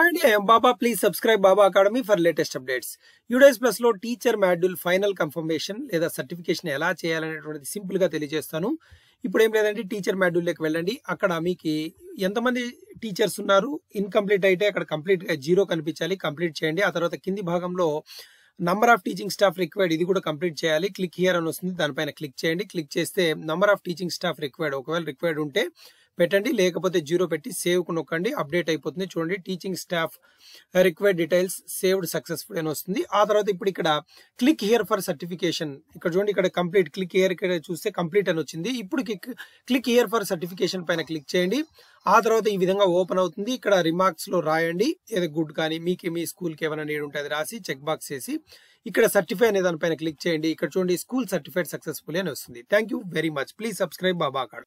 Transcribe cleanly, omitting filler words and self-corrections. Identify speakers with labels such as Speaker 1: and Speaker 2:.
Speaker 1: Hi, I am Baba. Please subscribe Baba Academy for latest updates. UDS Plus లో teacher module final confirmation లేదా certification ఎలా చేయాలనేటువంటిది simple గా తెలియజేస్తాను. ఇప్పుడు ఏం లేదండి, టీచర్ మాడ్యూల్లోకి వెళ్ళండి. అక్కడ మీకు ఎంతమంది టీచర్స్ ఉన్నారు, ఇన్కంప్లీట్ అయితే అక్కడ కంప్లీట్ గా 0 కనిపించాలి, కంప్లీట్ చేయండి. ఆ తర్వాత కింది భాగంలో number of teaching staff required ఇది కూడా కంప్లీట్ చేయాలి. క్లిక్ హియర్ అని వస్తుంది, దానిపైన క్లిక్ చేయండి. క్లిక్ చేస్తే number of teaching staff required ఒకవేళ రిక్వైర్డ్ ఉంటే పెట్టండి, లేకపోతే 0 పెట్టి సేవ్ కు నొక్కండి. అప్డేట్ అయిపోతుంది. చూడండి, teaching staff required details saved successful అని వస్తుంది. ఆ తర్వాత ఇప్పుడు ఇక్కడ క్లిక్ హియర్ ఫర్ సర్టిఫికేషన్, ఇక్కడ చూడండి, ఇక్కడ కంప్లీట్ క్లిక్ హియర్ ఇక్కడ చూస్తే కంప్లీట్ అని వచ్చింది. ఇప్పుడు క్లిక్ హియర్ ఫర్ సర్టిఫికేషన్ పైన క్లిక్ చేయండి. ఆ తర్వాత ఈ విధంగా ఓపెన్ అవుతుంది. ఇక్కడ రిమార్క్స్ లో రాయండి, ఏదో గుడ్ కానీ మీకు మీ స్కూల్ కి ఏమైనా నీడ్ ఉంటే అది రాసి చెక్ బాక్స్ చేసి ఇక్కడ సర్టిఫై అనే దానిపైన క్లిక్ చేయండి. ఇక్కడ చూడండి, స్కూల్ సర్టిఫైడ్ సక్సెస్ఫుల్ అని వస్తుంది. Thank you very much. Please subscribe Baba academy.